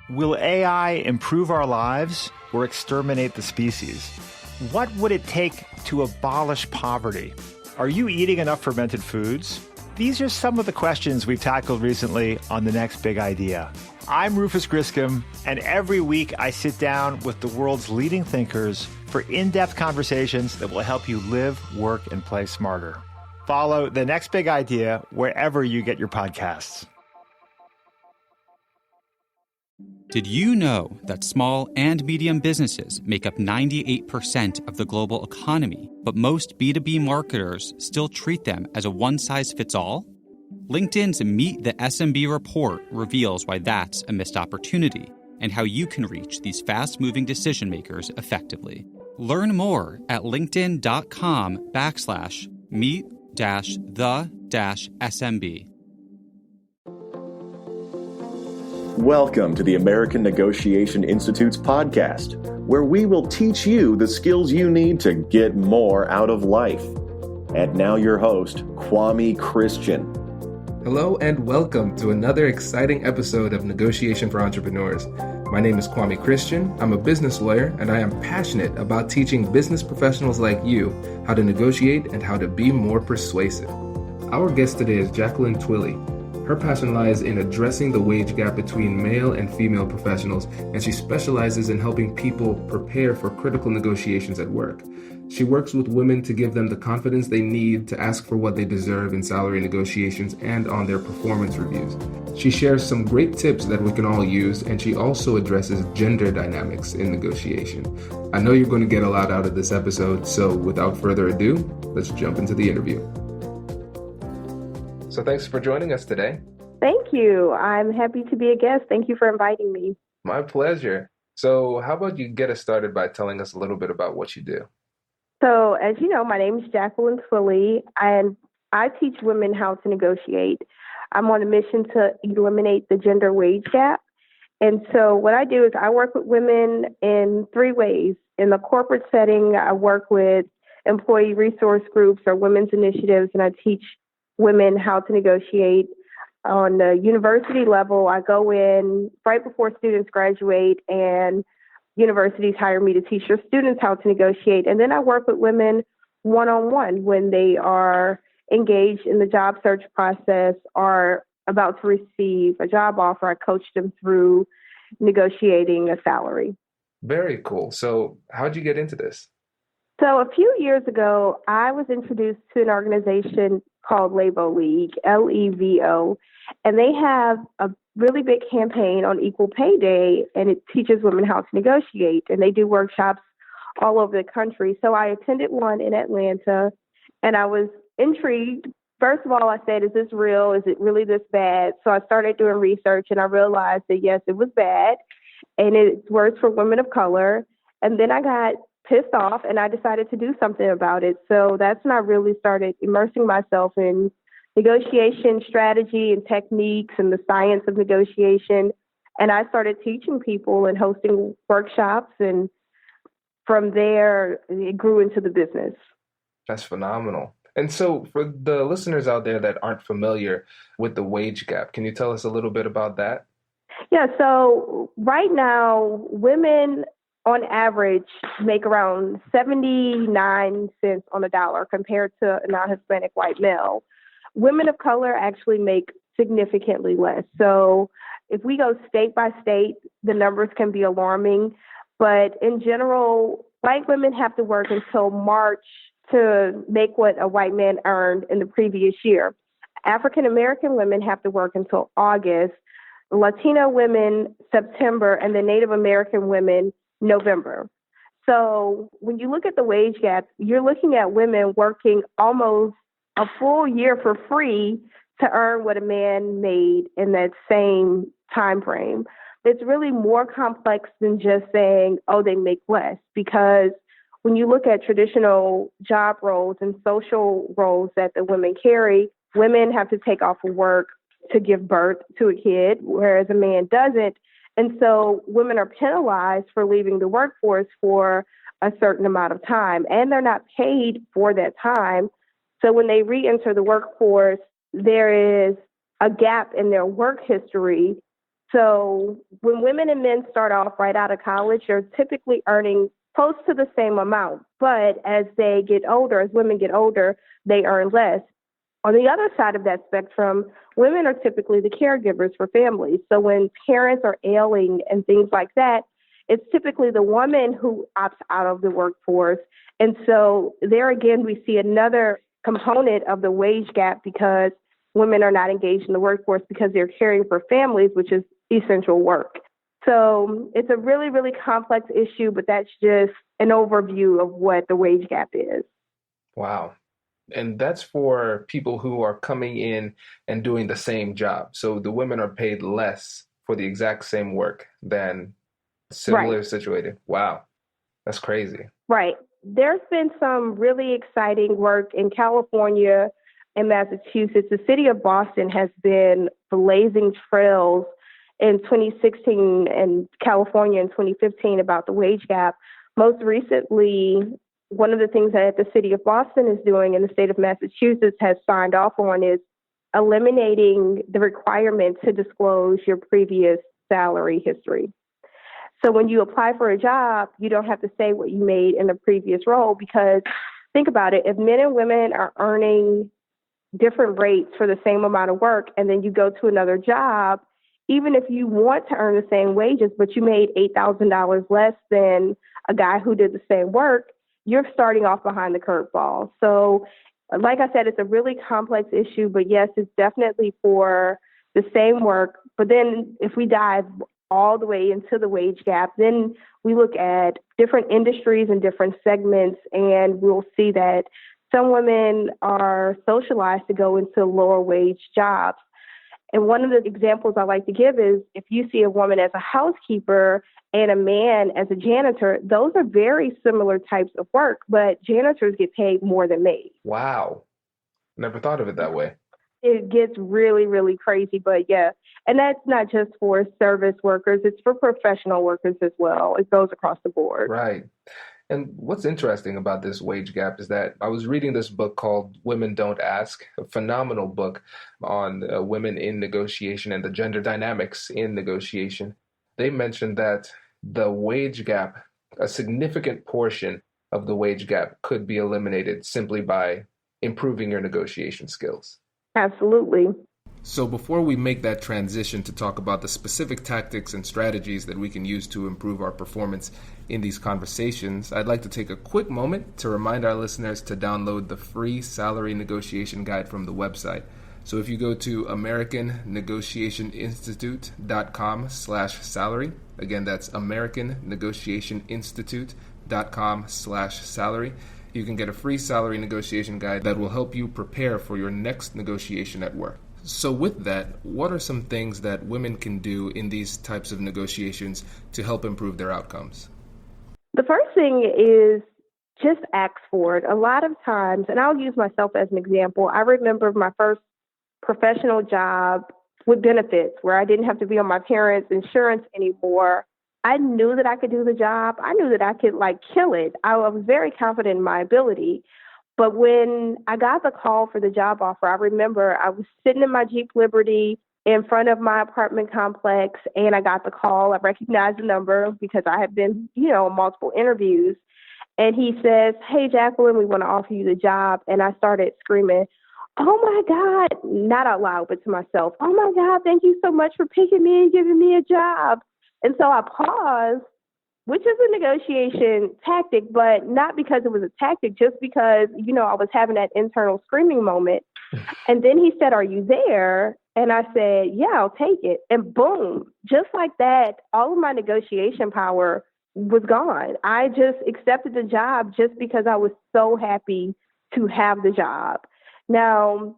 Will AI improve our lives or exterminate the species? What would it take to abolish poverty? Are you eating enough fermented foods? These are some of the questions we've tackled recently on The Next Big Idea. I'm Rufus Griscom, and every week I sit down with the world's leading thinkers for in-depth conversations that will help you live, work, and play smarter. Follow The Next Big Idea wherever you get your podcasts. Did you know that small and medium businesses make up 98% of the global economy, but most B2B marketers still treat them as a one-size-fits-all? LinkedIn's Meet the SMB report reveals why that's a missed opportunity and how you can reach these fast-moving decision makers effectively. Learn more at linkedin.com/meet-the-SMB. Welcome to the American Negotiation Institute's podcast, where we will teach you the skills you need to get more out of life. And now your host, Kwame Christian. Hello and welcome to another exciting episode of Negotiation for Entrepreneurs. My name is Kwame Christian. I'm a business lawyer, and I am passionate about teaching business professionals like you how to negotiate and how to be more persuasive. Our guest today is Jacqueline Twillie. Her passion lies in addressing the wage gap between male and female professionals, and she specializes in helping people prepare for critical negotiations at work. She works with women to give them the confidence they need to ask for what they deserve in salary negotiations and on their performance reviews. She shares some great tips that we can all use, and she also addresses gender dynamics in negotiation. I know you're going to get a lot out of this episode, so without further ado, let's jump into the interview. So thanks for joining us today. Thank you. I'm happy to be a guest. Thank you for inviting me. My pleasure. So how about you get us started by telling us a little bit about what you do? So as you know, my name is Jacqueline Twillie, and I teach women how to negotiate. I'm on a mission to eliminate the gender wage gap. And so what I do is I work with women in three ways. In the corporate setting, I work with employee resource groups or women's initiatives, and I teach women how to negotiate. On the university level, I go in right before students graduate, and universities hire me to teach their students how to negotiate. And then I work with women one-on-one when they are engaged in the job search process or about to receive a job offer. I coach them through negotiating a salary. Very cool. So how'd you get into this? So a few years ago, I was introduced to an organization called Levo League, Levo, and they have a really big campaign on Equal Pay Day, and it teaches women how to negotiate, and they do workshops all over the country. So I attended one in Atlanta, and I was intrigued. First of all, I said, is this real? Is it really this bad? So I started doing research, and I realized that, yes, it was bad, and it's worse for women of color. And then I got pissed off, and I decided to do something about it. So that's when I really started immersing myself in negotiation strategy and techniques and the science of negotiation. And I started teaching people and hosting workshops. And from there, it grew into the business. That's phenomenal. And so for the listeners out there that aren't familiar with the wage gap, can you tell us a little bit about that? Yeah, so right now, women on average make around 79 cents on the dollar compared to a non-Hispanic white male. Women of color actually make significantly less. So if we go state by state, the numbers can be alarming. But in general, white women have to work until March to make what a white man earned in the previous year. African American women have to work until August, Latino women, September, and the Native American women, November. So when you look at the wage gap, you're looking at women working almost a full year for free to earn what a man made in that same time frame. It's really more complex than just saying, oh, they make less, because when you look at traditional job roles and social roles that the women carry, women have to take off of work to give birth to a kid, whereas a man doesn't. And so women are penalized for leaving the workforce for a certain amount of time, and they're not paid for that time. So when they re-enter the workforce, there is a gap in their work history So when women and men start off right out of college, they're typically earning close to the same amount. But as they get older, as women get older, they earn less. On the other side of that spectrum, women are typically the caregivers for families. So when parents are ailing and things like that, it's typically the woman who opts out of the workforce. And so there again, we see another component of the wage gap because women are not engaged in the workforce because they're caring for families, which is essential work. So it's a really, really complex issue, but that's just an overview of what the wage gap is. Wow. And that's for people who are coming in and doing the same job. So the women are paid less for the exact same work than similar situated. Wow. That's crazy. Right. There's been some really exciting work in California and Massachusetts. The city of Boston has been blazing trails in 2016 and California in 2015 about the wage gap. Most recently, one of the things that the city of Boston is doing and the state of Massachusetts has signed off on is eliminating the requirement to disclose your previous salary history. So when you apply for a job, you don't have to say what you made in the previous role because think about it, if men and women are earning different rates for the same amount of work and then you go to another job, even if you want to earn the same wages, but you made $8,000 less than a guy who did the same work, you're starting off behind the curveball. So like I said, it's a really complex issue, but yes, it's definitely for the same work. But then if we dive all the way into the wage gap, then we look at different industries and different segments, and we'll see that some women are socialized to go into lower wage jobs. And one of the examples I like to give is if you see a woman as a housekeeper and a man as a janitor, those are very similar types of work, but janitors get paid more than maids. Wow. Never thought of it that way. It gets really, really crazy, but yeah. And that's not just for service workers, it's for professional workers as well. It goes across the board. Right. And what's interesting about this wage gap is that I was reading this book called Women Don't Ask, a phenomenal book on women in negotiation and the gender dynamics in negotiation. They mentioned that the wage gap, a significant portion of the wage gap could be eliminated simply by improving your negotiation skills. Absolutely. So before we make that transition to talk about the specific tactics and strategies that we can use to improve our performance in these conversations, I'd like to take a quick moment to remind our listeners to download the free salary negotiation guide from the website. So if you go to AmericanNegotiationInstitute.com/salary, again, that's AmericanNegotiationInstitute.com/salary, you can get a free salary negotiation guide that will help you prepare for your next negotiation at work. So with that, what are some things that women can do in these types of negotiations to help improve their outcomes? The first thing is just ask for it. A lot of times, and I'll use myself as an example, I remember my first professional job with benefits where I didn't have to be on my parents' insurance anymore. I knew that I could do the job. I knew that I could kill it. I was very confident in my ability. But when I got the call for the job offer, I remember I was sitting in my Jeep Liberty in front of my apartment complex, and I got the call. I recognized the number because I had been, on multiple interviews. And he says, "Hey, Jacqueline, we want to offer you the job." And I started screaming, "Oh my God," not out loud, but to myself, "Oh my God, thank you so much for picking me and giving me a job." And so I paused, which is a negotiation tactic, but not because it was a tactic, just because, I was having that internal screaming moment. And then he said, "Are you there?" And I said, "Yeah, I'll take it." And boom, just like that, all of my negotiation power was gone. I just accepted the job just because I was so happy to have the job. Now,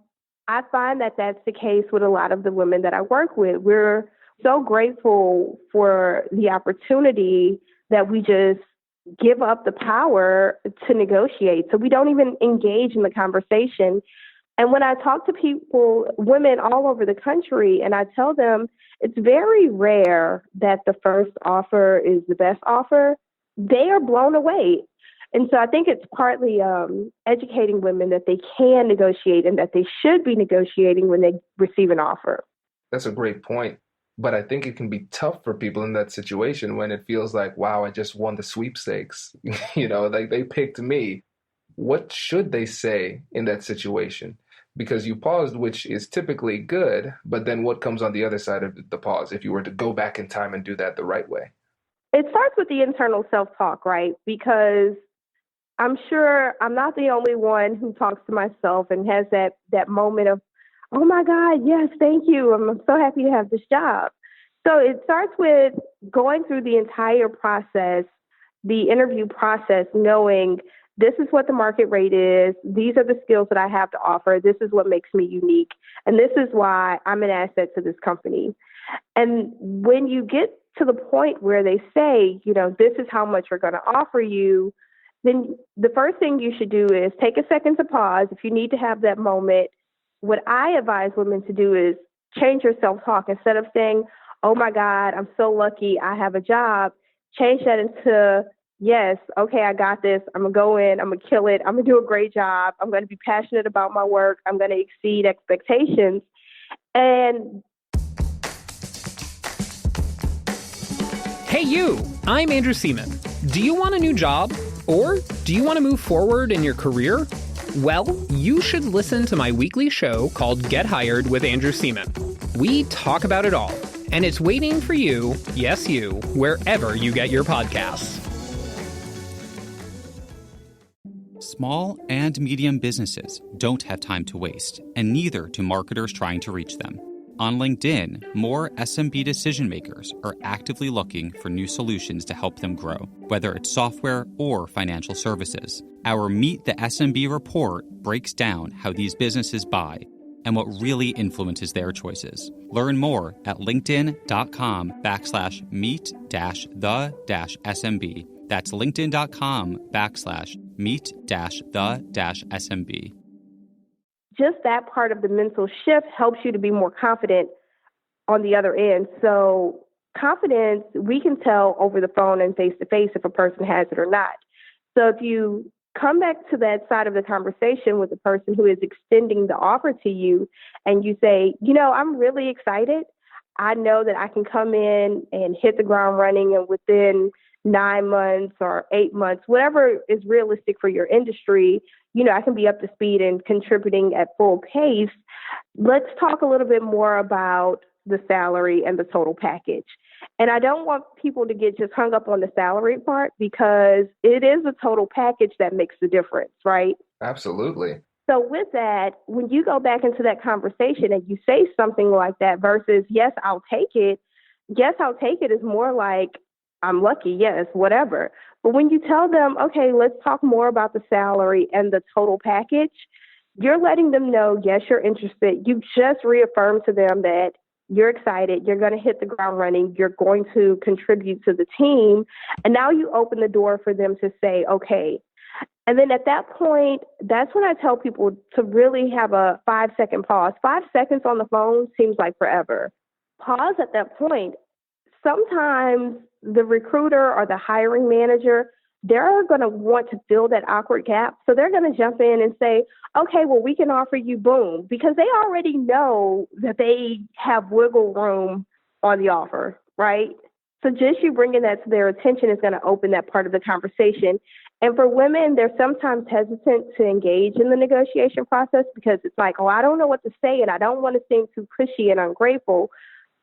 I find that that's the case with a lot of the women that I work with. We're so grateful for the opportunity that we just give up the power to negotiate. So we don't even engage in the conversation. And when I talk to people, women all over the country, and I tell them it's very rare that the first offer is the best offer, they are blown away. And so I think it's partly educating women that they can negotiate and that they should be negotiating when they receive an offer. That's a great point. But I think it can be tough for people in that situation when it feels like, wow, I just won the sweepstakes. Like they picked me. What should they say in that situation? Because you paused, which is typically good, but then what comes on the other side of the pause if you were to go back in time and do that the right way? It starts with the internal self-talk, right? Because I'm sure I'm not the only one who talks to myself and has that moment of, oh my God, yes, thank you. I'm so happy to have this job. So it starts with going through the entire process, the interview process, knowing this is what the market rate is. These are the skills that I have to offer. This is what makes me unique. And this is why I'm an asset to this company. And when you get to the point where they say, this is how much we're going to offer you, then the first thing you should do is take a second to pause. If you need to have that moment, what I advise women to do is change your self-talk. Instead of saying, oh my God, I'm so lucky I have a job, change that into, yes, okay, I got this. I'm going to go in, I'm going to kill it. I'm going to do a great job. I'm going to be passionate about my work. I'm going to exceed expectations. And hey, you, I'm Andrew Seaman. Do you want a new job? Or do you want to move forward in your career? Well, you should listen to my weekly show called Get Hired with Andrew Seaman. We talk about it all, and it's waiting for you, yes you, wherever you get your podcasts. Small and medium businesses don't have time to waste, and neither do marketers trying to reach them. On LinkedIn, more SMB decision makers are actively looking for new solutions to help them grow, whether it's software or financial services. Our Meet the SMB report breaks down how these businesses buy and what really influences their choices. Learn more at linkedin.com/meet-the-SMB. That's linkedin.com/meet-the-SMB. just that part of the mental shift helps you to be more confident on the other end. So confidence, we can tell over the phone and face-to-face if a person has it or not. So if you come back to that side of the conversation with the person who is extending the offer to you and you say, I'm really excited. I know that I can come in and hit the ground running, and within 9 months or 8 months, whatever is realistic for your industry, I can be up to speed and contributing at full pace. Let's talk a little bit more about the salary and the total package. And I don't want people to get just hung up on the salary part, because it is the total package that makes the difference, right? Absolutely. So with that, when you go back into that conversation and you say something like that versus, yes, I'll take it is more like, I'm lucky, yes, whatever. But when you tell them, okay, let's talk more about the salary and the total package, you're letting them know, yes, you're interested. You just reaffirmed to them that you're excited, you're going to hit the ground running, you're going to contribute to the team. And now you open the door for them to say, okay. And then at that point, that's when I tell people to really have a 5-second pause. 5 seconds on the phone seems like forever. Pause at that point. Sometimes the recruiter or the hiring manager, they're going to want to fill that awkward gap. So they're going to jump in and say, okay, well, we can offer you boom, because they already know that they have wiggle room on the offer, right? So just you bringing that to their attention is going to open that part of the conversation. And for women, they're sometimes hesitant to engage in the negotiation process because it's like, oh, I don't know what to say and I don't want to seem too pushy and ungrateful.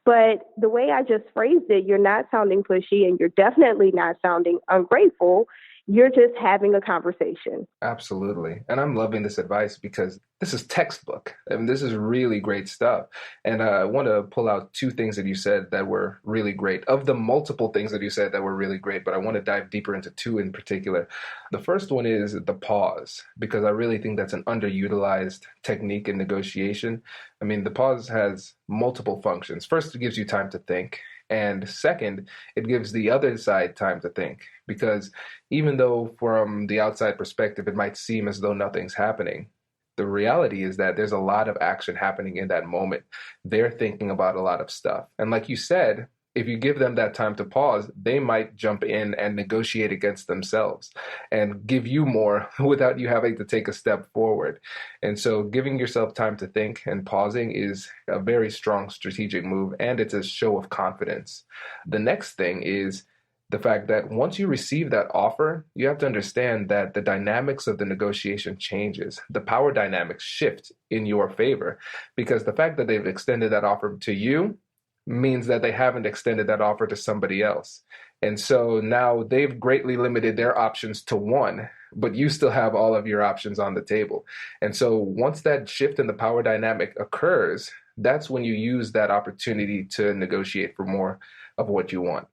But the way I just phrased it, you're not sounding pushy and you're definitely not sounding ungrateful. You're just having a conversation. Absolutely. And I'm loving this advice because this is textbook. I mean, this is really great stuff. And I want to pull out 2 things that you said that were really great. Of the multiple things that you said that were really great, but I want to dive deeper into 2 in particular. The first one is the pause, because I really think that's an underutilized technique in negotiation. I mean, the pause has multiple functions. First, it gives you time to think. And second, it gives the other side time to think, because even though from the outside perspective, it might seem as though nothing's happening, the reality is that there's a lot of action happening in that moment. They're thinking about a lot of stuff. And like you said, if you give them that time to pause, they might jump in and negotiate against themselves and give you more without you having to take a step forward. And so giving yourself time to think and pausing is a very strong strategic move, and it's a show of confidence. The next thing is the fact that once you receive that offer, you have to understand that the dynamics of the negotiation changes. The power dynamics shift in your favor, because the fact that they've extended that offer to you means that they haven't extended that offer to somebody else. And so now they've greatly limited their options to one, but you still have all of your options on the table. And so once that shift in the power dynamic occurs, that's when you use that opportunity to negotiate for more of what you want.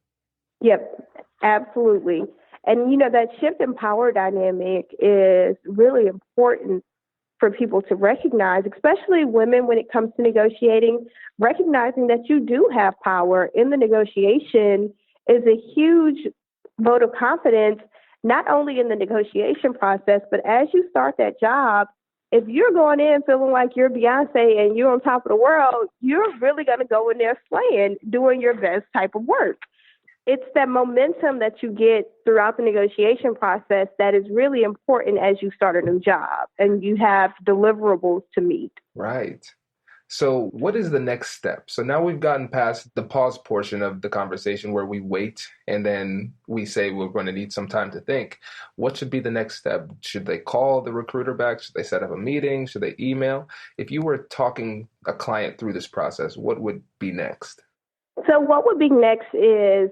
Yep, absolutely. And, that shift in power dynamic is really important for people to recognize, especially women when it comes to negotiating. Recognizing that you do have power in the negotiation is a huge vote of confidence, not only in the negotiation process, but as you start that job. If you're going in feeling like you're Beyonce and you're on top of the world, you're really going to go in there slaying, doing your best type of work. It's that momentum that you get throughout the negotiation process that is really important as you start a new job and you have deliverables to meet. Right. So what is the next step? So now we've gotten past the pause portion of the conversation where we wait and then we say we're going to need some time to think. What should be the next step? Should they call the recruiter back? Should they set up a meeting? Should they email? If you were talking a client through this process, what would be next? So what would be next is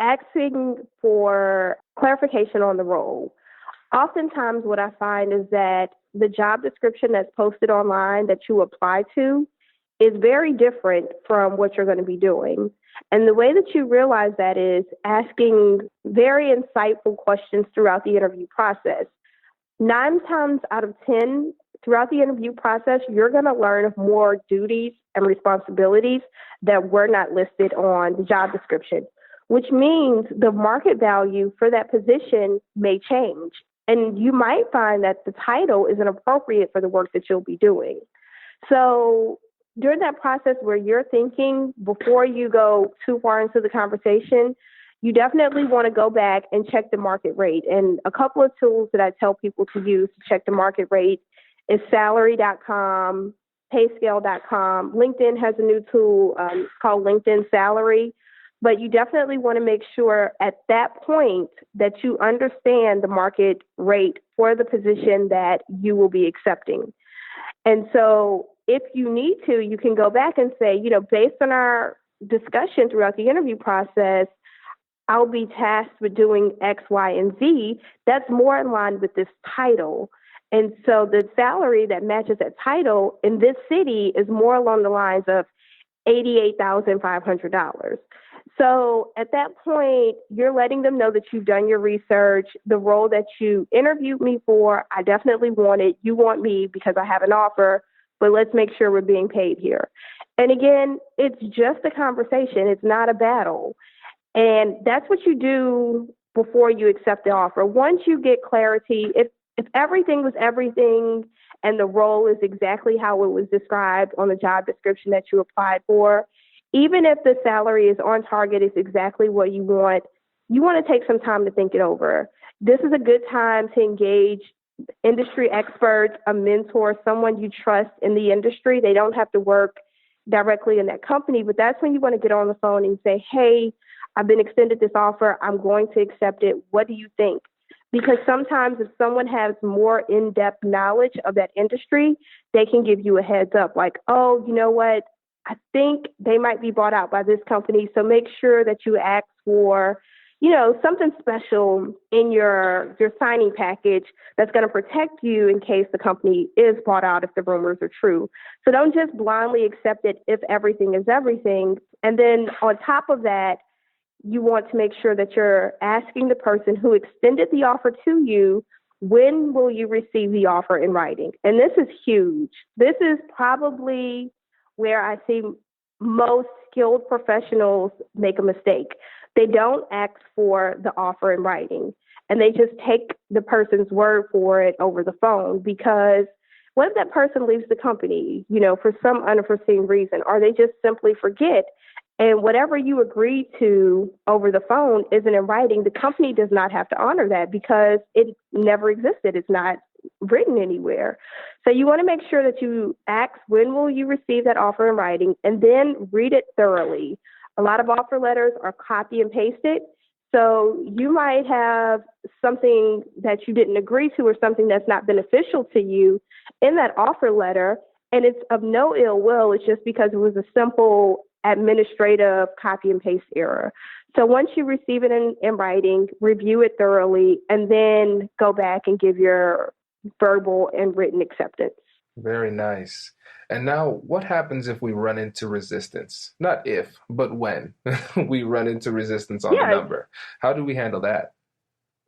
asking for clarification on the role. Oftentimes what I find is that the job description that's posted online that you apply to is very different from what you're going to be doing. And the way that you realize that is asking very insightful questions throughout the interview process. 9 times out of 10, throughout the interview process, you're going to learn more duties and responsibilities that were not listed on the job description, which means the market value for that position may change. And you might find that the title isn't appropriate for the work that you'll be doing. So during that process where you're thinking, before you go too far into the conversation, you definitely want to go back and check the market rate. And a couple of tools that I tell people to use to check the market rate is salary.com, payscale.com. LinkedIn has a new tool called LinkedIn Salary. But you definitely want to make sure at that point that you understand the market rate for the position that you will be accepting. And so if you need to, you can go back and say, based on our discussion throughout the interview process, I'll be tasked with doing X, Y, and Z. That's more in line with this title. And so the salary that matches that title in this city is more along the lines of $88,500. So at that point, you're letting them know that you've done your research. The role that you interviewed me for, I definitely want it. You want me because I have an offer, but let's make sure we're being paid here. And again, it's just a conversation. It's not a battle. And that's what you do before you accept the offer. Once you get clarity, if everything was everything and the role is exactly how it was described on the job description that you applied for, even if the salary is on target, is exactly what you want to take some time to think it over. This is a good time to engage industry experts, a mentor, someone you trust in the industry. They don't have to work directly in that company, but that's when you want to get on the phone and say, hey, I've been extended this offer. I'm going to accept it. What do you think? Because sometimes if someone has more in-depth knowledge of that industry, they can give you a heads up like, oh, you know what? I think they might be bought out by this company. So make sure that you ask for, something special in your signing package that's going to protect you in case the company is bought out if the rumors are true. So don't just blindly accept it if everything is everything. And then on top of that, you want to make sure that you're asking the person who extended the offer to you, when will you receive the offer in writing? And this is huge. This is probably where I see most skilled professionals make a mistake. They don't ask for the offer in writing, and they just take the person's word for it over the phone, because what if that person leaves the company, for some unforeseen reason, or they just simply forget? And whatever you agree to over the phone isn't in writing. The company does not have to honor that because it never existed. It's not written anywhere. So you want to make sure that you ask, when will you receive that offer in writing, and then read it thoroughly. A lot of offer letters are copy and pasted. So you might have something that you didn't agree to or something that's not beneficial to you in that offer letter. And it's of no ill will. It's just because it was a simple administrative copy and paste error. So once you receive it in writing, review it thoroughly, and then go back and give your verbal and written acceptance. Very nice. And now, what happens if we run into resistance? Not if, but when we run into resistance on the number. How do we handle that?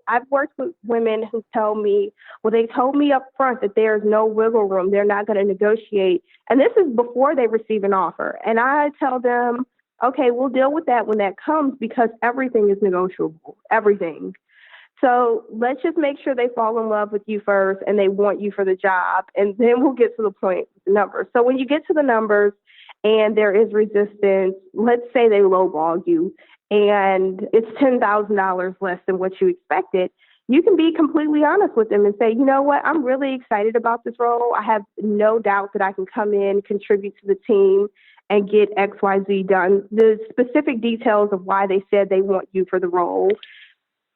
I've worked with women who tell me, well, they told me up front that there's no wiggle room. They're not going to negotiate. And this is before they receive an offer. And I tell them, okay, we'll deal with that when that comes because everything is negotiable, everything. So let's just make sure they fall in love with you first and they want you for the job. And then we'll get to the point with the numbers. So when you get to the numbers and there is resistance, let's say they lowball you and it's $10,000 less than what you expected, you can be completely honest with them and say, you know what, I'm really excited about this role. I have no doubt that I can come in, contribute to the team, and get XYZ done. The specific details of why they said they want you for the role.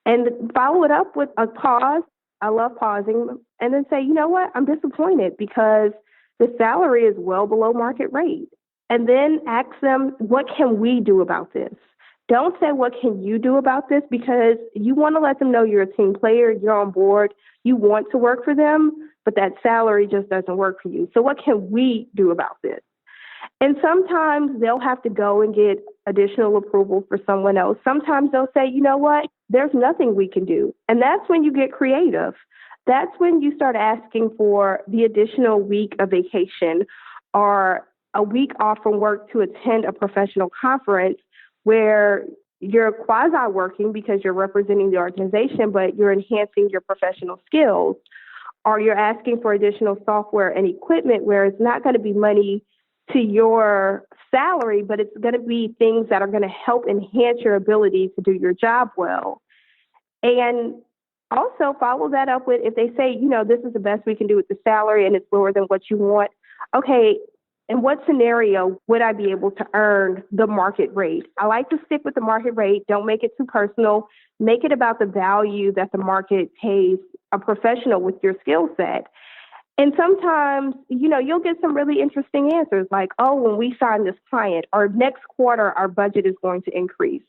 And follow it up with a pause. I love pausing. And then say, you know what, I'm disappointed because the salary is well below market rate. And then ask them, what can we do about this? Don't say, what can you do about this? Because you want to let them know you're a team player, you're on board, you want to work for them, but that salary just doesn't work for you. So what can we do about this? And sometimes they'll have to go and get additional approval for someone else. Sometimes they'll say, you know what, there's nothing we can do. And that's when you get creative. That's when you start asking for the additional week of vacation or a week off from work to attend a professional conference where you're quasi-working because you're representing the organization, but you're enhancing your professional skills. Or you're asking for additional software and equipment where it's not going to be money to your salary, but it's going to be things that are going to help enhance your ability to do your job well. And also follow that up with, if they say, you know, this is the best we can do with the salary and it's lower than what you want. Okay, in what scenario would I be able to earn the market rate? I like to stick with the market rate. Don't make it too personal. Make it about the value that the market pays a professional with your skill set. And sometimes, you know, you'll get some really interesting answers like, oh, when we sign this client, or next quarter, our budget is going to increase.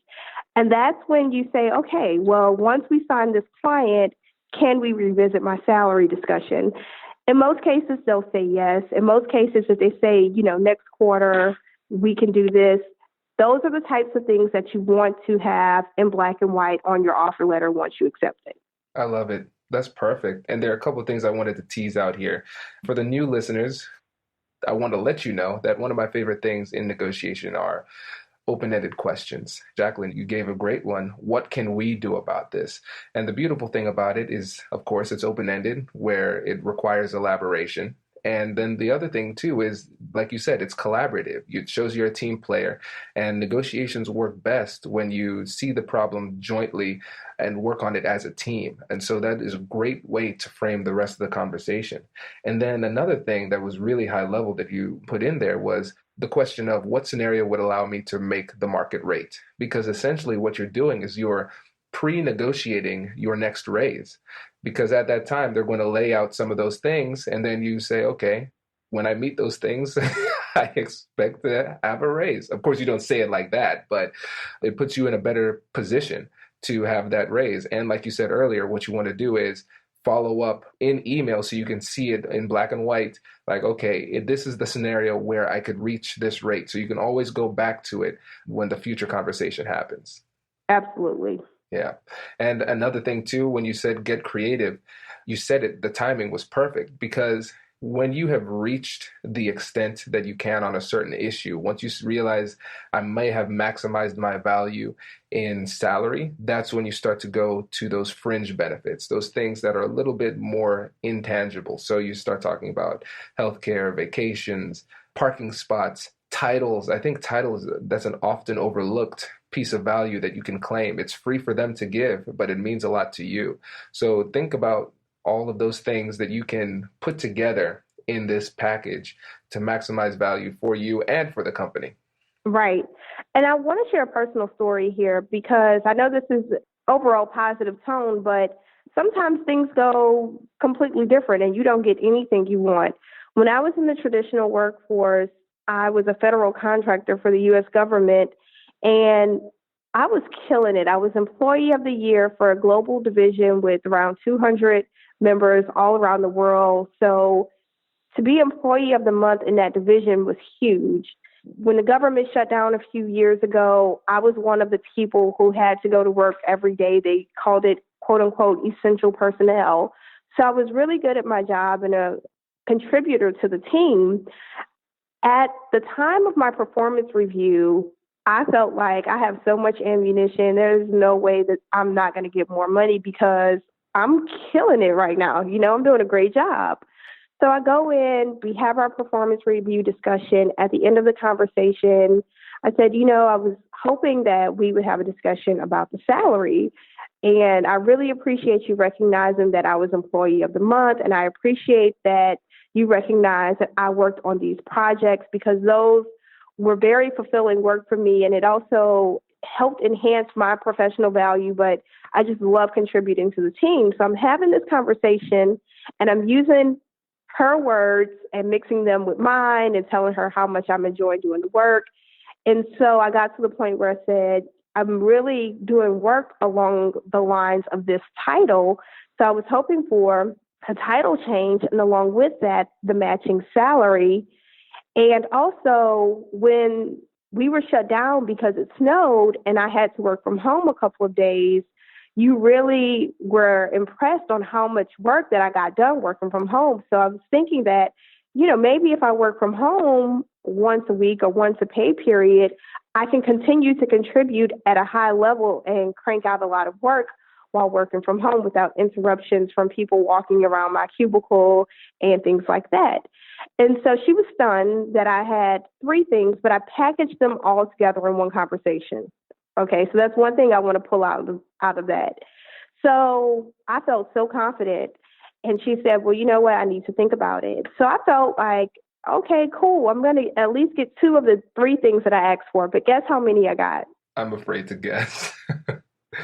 And that's when you say, okay, well, once we sign this client, can we revisit my salary discussion? In most cases, they'll say yes. In most cases, if they say, you know, next quarter, we can do this, those are the types of things that you want to have in black and white on your offer letter once you accept it. I love it. That's perfect. And there are a couple of things I wanted to tease out here. For the new listeners, I want to let you know that one of my favorite things in negotiation are open-ended questions. Jacqueline, you gave a great one. What can we do about this? And the beautiful thing about it is, of course, it's open-ended where it requires elaboration. And then the other thing, too, is, like you said, it's collaborative. It shows you're a team player. And negotiations work best when you see the problem jointly and work on it as a team. And so that is a great way to frame the rest of the conversation. And then another thing that was really high level that you put in there was the question of what scenario would allow me to make the market rate? Because essentially what you're doing is you're pre-negotiating your next raise, because at that time they're going to lay out some of those things, and then you say, okay, when I meet those things, I expect to have a raise. Of course, you don't say it like that, but it puts you in a better position to have that raise. And like you said earlier, what you want to do is follow up in email so you can see it in black and white, like, okay, this is the scenario where I could reach this rate. So you can always go back to it when the future conversation happens. Absolutely. Yeah. And another thing too, when you said get creative, you said it, the timing was perfect, because when you have reached the extent that you can on a certain issue, once you realize I may have maximized my value in salary, that's when you start to go to those fringe benefits, those things that are a little bit more intangible. So you start talking about healthcare, vacations, parking spots, titles, I think titles, that's an often overlooked piece of value that you can claim. It's free for them to give, but it means a lot to you. So think about all of those things that you can put together in this package to maximize value for you and for the company. Right. And I want to share a personal story here because I know this is overall positive tone, but sometimes things go completely different and you don't get anything you want. When I was in the traditional workforce, I was a federal contractor for the U.S. government, and I was killing it. I was Employee of the Year for a global division with around 200 members all around the world. So to be Employee of the Month in that division was huge. When the government shut down a few years ago, I was one of the people who had to go to work every day. They called it, quote unquote, essential personnel. So I was really good at my job and a contributor to the team. At the time of my performance review, I felt like I have so much ammunition. There's no way that I'm not going to get more money because I'm killing it right now. I'm doing a great job. So I go in, we have our performance review discussion. At the end of the conversation, I said, I was hoping that we would have a discussion about the salary. And I really appreciate you recognizing that I was Employee of the Month. And I appreciate that you recognize that I worked on these projects because those were very fulfilling work for me. And it also helped enhance my professional value. But I just love contributing to the team. So I'm having this conversation and I'm using her words and mixing them with mine and telling her how much I'm enjoying doing the work. And so I got to the point where I said, I'm really doing work along the lines of this title. So I was hoping for a title change and along with that, the matching salary. And also when we were shut down because it snowed and I had to work from home a couple of days, you really were impressed on how much work that I got done working from home. So I was thinking that, maybe if I work from home once a week or once a pay period, I can continue to contribute at a high level and crank out a lot of work while working from home without interruptions from people walking around my cubicle and things like that. And so she was stunned that I had three things, but I packaged them all together in one conversation. Okay, so that's one thing I want to pull out of that. So I felt so confident. And she said, well, you know what? I need to think about it. So I felt like, okay, cool. I'm going to at least get two of the three things that I asked for. But guess how many I got? I'm afraid to guess.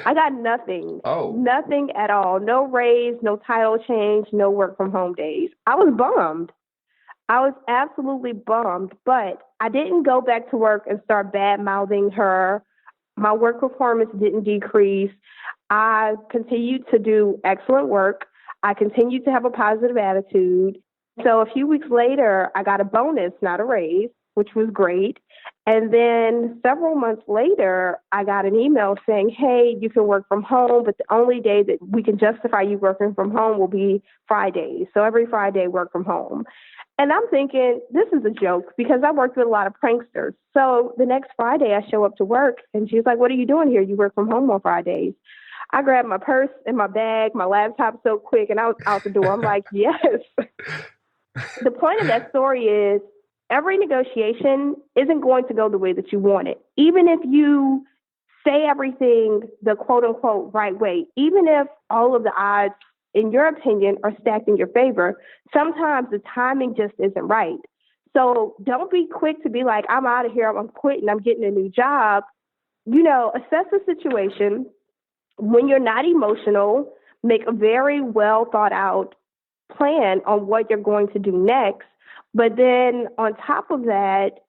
I got nothing. Oh. Nothing at all. No raise, no title change, no work from home days. I was bummed. I was absolutely bummed. But I didn't go back to work and start bad-mouthing her. My work performance didn't decrease. I continued to do excellent work. I continued to have a positive attitude. So a few weeks later, I got a bonus, not a raise, which was great. And then several months later, I got an email saying, hey, you can work from home, but the only day that we can justify you working from home will be Fridays. So every Friday, work from home. And I'm thinking, this is a joke because I worked with a lot of pranksters. So the next Friday I show up to work and she's like, what are you doing here? You work from home on Fridays. I grabbed my purse and my bag, my laptop so quick, and I was out the door. I'm like, yes. The point of that story is every negotiation isn't going to go the way that you want it. Even if you say everything the quote unquote right way, even if all of the odds in your opinion, are stacked in your favor, sometimes the timing just isn't right. So don't be quick to be like, I'm out of here, I'm quitting, I'm getting a new job. Assess the situation. When you're not emotional, make a very well thought out plan on what you're going to do next. But then on top of that,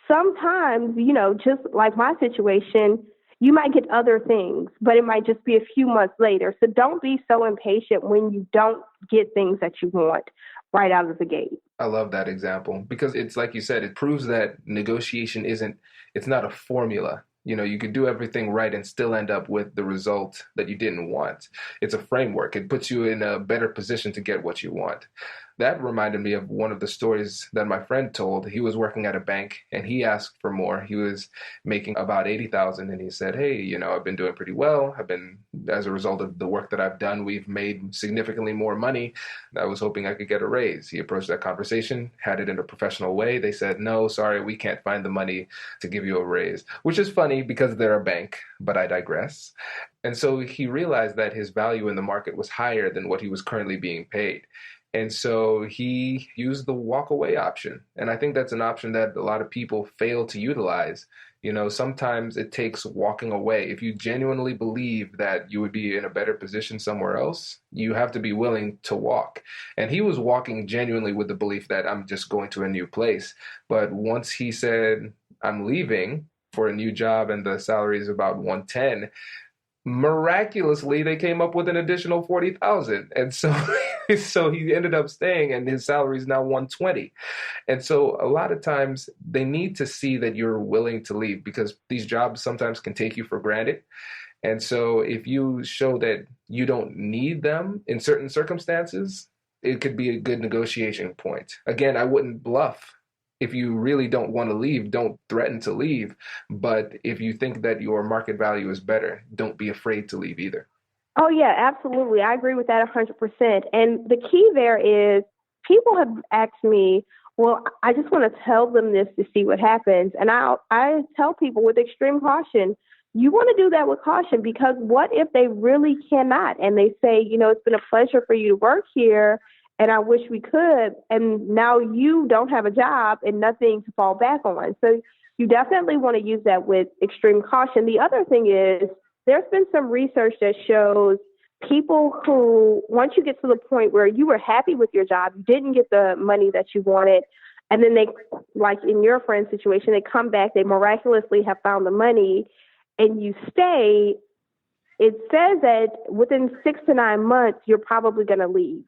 sometimes, just like my situation, you might get other things, but it might just be a few months later. So don't be so impatient when you don't get things that you want right out of the gate. I love that example because it's like you said, it proves that negotiation it's not a formula. You could do everything right and still end up with the result that you didn't want. It's a framework. It puts you in a better position to get what you want. That reminded me of one of the stories that my friend told. He was working at a bank and he asked for more. He was making about $80,000 and he said, hey, I've been doing pretty well. I've been as a result of the work that I've done, we've made significantly more money. I was hoping I could get a raise. He approached that conversation, had it in a professional way. They said, no, sorry, we can't find the money to give you a raise, which is funny because they're a bank, but I digress. And so he realized that his value in the market was higher than what he was currently being paid. And so he used the walk away option. And I think that's an option that a lot of people fail to utilize. Sometimes it takes walking away. If you genuinely believe that you would be in a better position somewhere else, you have to be willing to walk. And he was walking genuinely with the belief that I'm just going to a new place. But once he said, I'm leaving for a new job and the salary is about 110, miraculously, they came up with an additional 40,000. And so he ended up staying and his salary is now 120. And so a lot of times they need to see that you're willing to leave because these jobs sometimes can take you for granted. And so if you show that you don't need them in certain circumstances, it could be a good negotiation point. Again, I wouldn't bluff. If you really don't want to leave, don't threaten to leave. But if you think that your market value is better, don't be afraid to leave either. Oh, yeah, absolutely. I agree with that 100%. And the key there is people have asked me, well, I just want to tell them this to see what happens. And I tell people with extreme caution, you want to do that with caution because what if they really cannot? And they say, it's been a pleasure for you to work here. And I wish we could. And now you don't have a job and nothing to fall back on. So you definitely want to use that with extreme caution. The other thing is there's been some research that shows people who, once you get to the point where you were happy with your job, you didn't get the money that you wanted, and then they, like in your friend's situation, they come back, they miraculously have found the money, and you stay, it says that within 6 to 9 months, you're probably going to leave.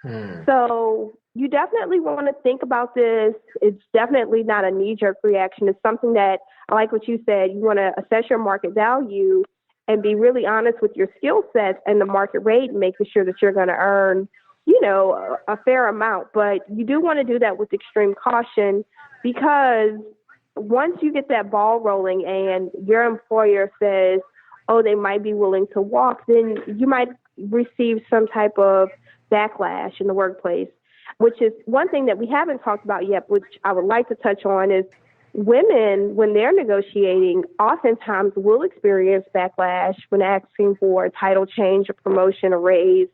So you definitely want to think about this. It's definitely not a knee-jerk reaction. It's something that, I like what you said, you want to assess your market value and be really honest with your skill sets and the market rate and making sure that you're going to earn, a fair amount. But you do want to do that with extreme caution because once you get that ball rolling and your employer says, oh, they might be willing to walk, then you might receive some type of backlash in the workplace, which is one thing that we haven't talked about yet, which I would like to touch on is women, when they're negotiating, oftentimes will experience backlash when asking for a title change, a promotion, a raise,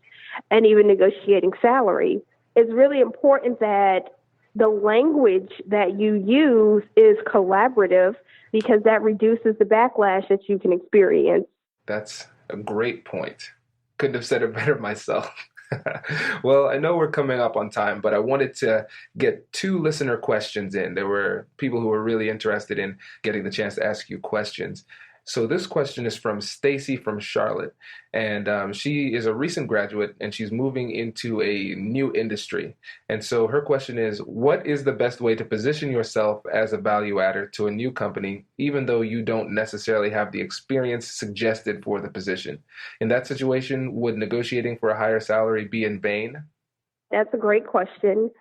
and even negotiating salary. It's really important that the language that you use is collaborative because that reduces the backlash that you can experience. That's a great point. Couldn't have said it better myself. Well, I know we're coming up on time, but I wanted to get 2 listener questions in. There were people who were really interested in getting the chance to ask you questions. So this question is from Stacy from Charlotte, and she is a recent graduate and she's moving into a new industry. And so her question is, what is the best way to position yourself as a value adder to a new company, even though you don't necessarily have the experience suggested for the position? In that situation, would negotiating for a higher salary be in vain? That's a great question.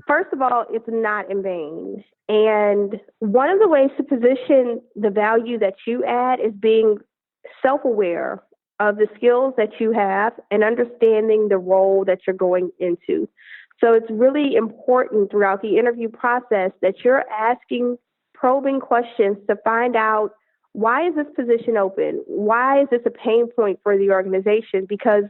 First of all, it's not in vain. And one of the ways to position the value that you add is being self-aware of the skills that you have and understanding the role that you're going into. So it's really important throughout the interview process that you're asking probing questions to find out, why is this position open? Why is this a pain point for the organization? Because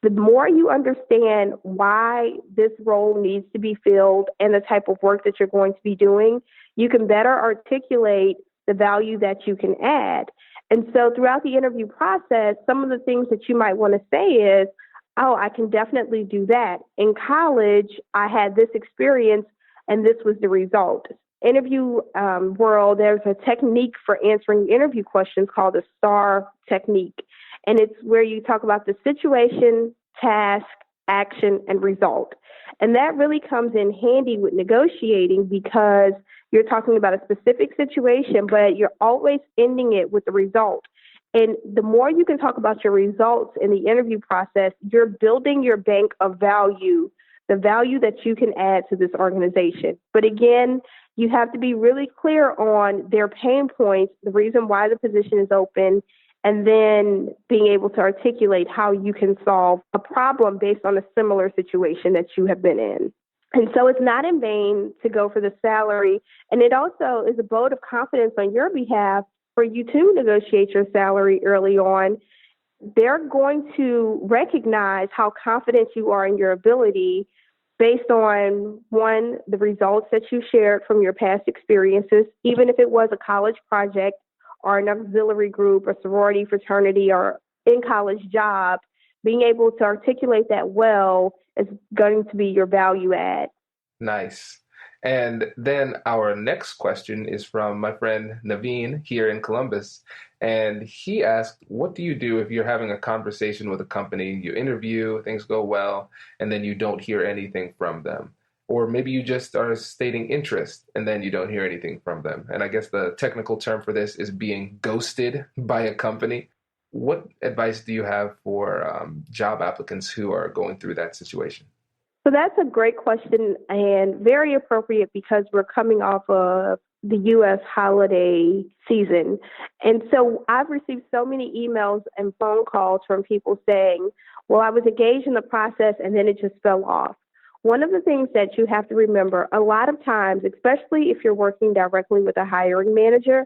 the more you understand why this role needs to be filled and the type of work that you're going to be doing, you can better articulate the value that you can add. And so throughout the interview process, some of the things that you might want to say is, oh, I can definitely do that. In college, I had this experience and this was the result. Interview world, there's a technique for answering interview questions called the STAR technique. And it's where you talk about the situation, task, action, and result. And that really comes in handy with negotiating because you're talking about a specific situation, but you're always ending it with the result. And the more you can talk about your results in the interview process, you're building your bank of value, the value that you can add to this organization. But again, you have to be really clear on their pain points, the reason why the position is open, and then being able to articulate how you can solve a problem based on a similar situation that you have been in. And so it's not in vain to go for the salary. And it also is a vote of confidence on your behalf for you to negotiate your salary early on. They're going to recognize how confident you are in your ability based on, one, the results that you shared from your past experiences, even if it was a college project or an auxiliary group, a sorority, fraternity, or in-college job. Being able to articulate that well is going to be your value add. Nice. And then our next question is from my friend Naveen here in Columbus. And he asked, what do you do if you're having a conversation with a company, you interview, things go well, and then you don't hear anything from them? Or maybe you just are stating interest and then you don't hear anything from them. And I guess the technical term for this is being ghosted by a company. What advice do you have for job applicants who are going through that situation? So that's a great question and very appropriate because we're coming off of the U.S. holiday season. And so I've received so many emails and phone calls from people saying, well, I was engaged in the process and then it just fell off. One of the things that you have to remember, a lot of times, especially if you're working directly with a hiring manager,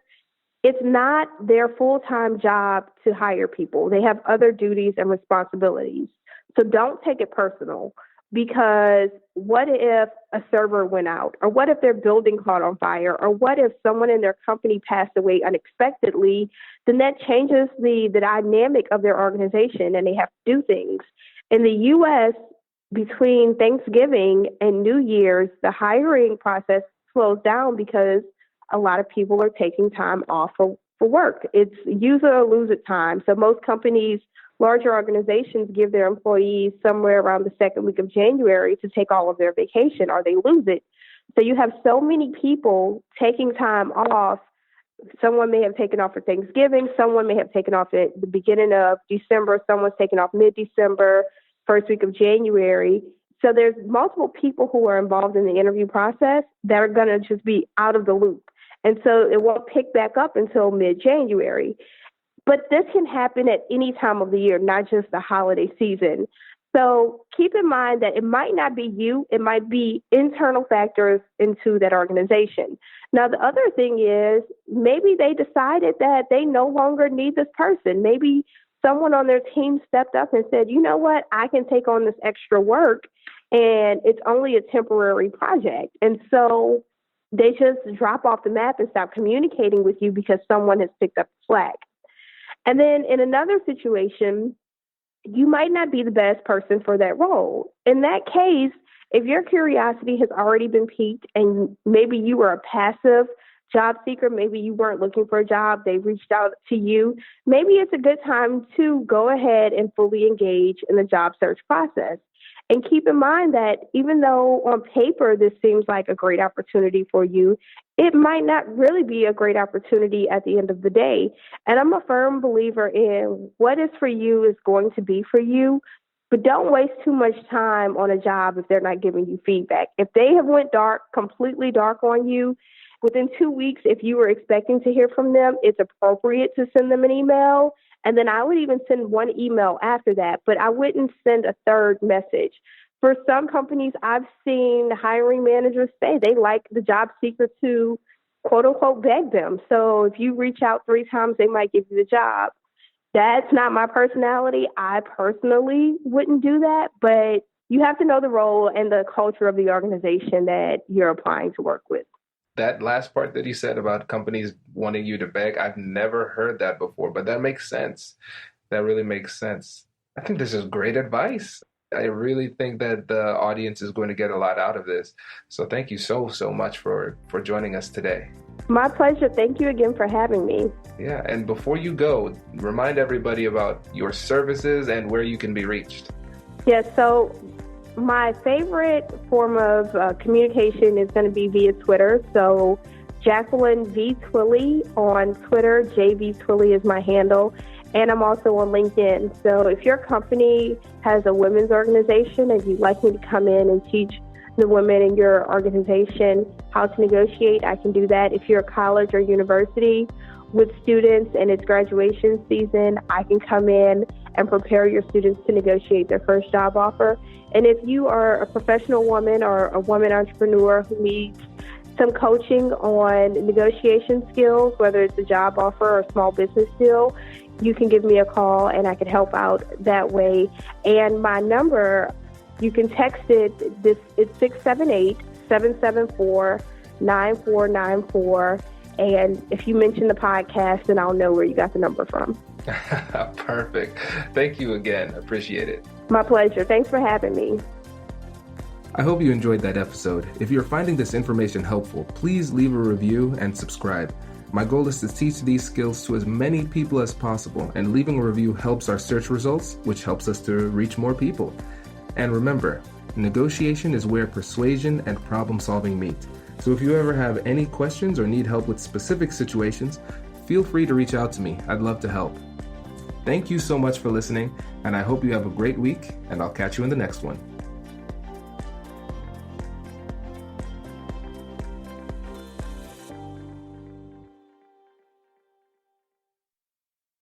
it's not their full-time job to hire people. They have other duties and responsibilities. So don't take it personal. Because what if a server went out? Or what if their building caught on fire? Or what if someone in their company passed away unexpectedly? Then that changes the dynamic of their organization and they have to do things. In the U.S., between Thanksgiving and New Year's, the hiring process slows down because a lot of people are taking time off for work. It's use it or lose it time. So most companies, larger organizations, give their employees somewhere around the second week of January to take all of their vacation or they lose it. So you have so many people taking time off. Someone may have taken off for Thanksgiving. Someone may have taken off at the beginning of December. Someone's taken off mid-December, first week of January. So there's multiple people who are involved in the interview process that are going to just be out of the loop. And so it won't pick back up until mid-January. But this can happen at any time of the year, not just the holiday season. So keep in mind that it might not be you, it might be internal factors into that organization. Now, the other thing is maybe they decided that they no longer need this person. Maybe someone on their team stepped up and said, you know what, I can take on this extra work and it's only a temporary project. And so they just drop off the map and stop communicating with you because someone has picked up the slack. And then in another situation, you might not be the best person for that role. In that case, if your curiosity has already been piqued and maybe you were a passive job seeker, maybe you weren't looking for a job, they reached out to you, maybe it's a good time to go ahead and fully engage in the job search process. And keep in mind that even though on paper this seems like a great opportunity for you, it might not really be a great opportunity at the end of the day. And I'm a firm believer in what is for you is going to be for you, but don't waste too much time on a job if they're not giving you feedback. If they have went dark, completely dark on you, within 2 weeks, if you were expecting to hear from them, it's appropriate to send them an email. And then I would even send one email after that, but I wouldn't send a third message. For some companies, I've seen hiring managers say they like the job seeker to, quote unquote, beg them. So if you reach out 3 times, they might give you the job. That's not my personality. I personally wouldn't do that, but you have to know the role and the culture of the organization that you're applying to work with. That last part that you said about companies wanting you to beg, I've never heard that before, but that makes sense. That really makes sense. I think this is great advice. I really think that the audience is going to get a lot out of this. So thank you so much for joining us today. My pleasure. Thank you again for having me. Yeah, and before you go, remind everybody about your services and where you can be reached. Yeah, so my favorite form of communication is going to be via Twitter. So Jacqueline V. Twillie on Twitter. JV Twillie is my handle. And I'm also on LinkedIn. So if your company has a women's organization and you'd like me to come in and teach the women in your organization how to negotiate, I can do that. If you're a college or university with students and it's graduation season, I can come in and prepare your students to negotiate their first job offer. And if you are a professional woman or a woman entrepreneur who needs some coaching on negotiation skills, whether it's a job offer or a small business deal, you can give me a call and I can help out that way. And my number, you can text it. It's 678-774-9494. And if you mention the podcast, then I'll know where you got the number from. Perfect. Thank you again. Appreciate it. My pleasure. Thanks for having me. I hope you enjoyed that episode. If you're finding this information helpful, please leave a review and subscribe. My goal is to teach these skills to as many people as possible, and leaving a review helps our search results, which helps us to reach more people. And remember, negotiation is where persuasion and problem solving meet. So if you ever have any questions or need help with specific situations, feel free to reach out to me. I'd love to help. Thank you so much for listening, and I hope you have a great week, and I'll catch you in the next one.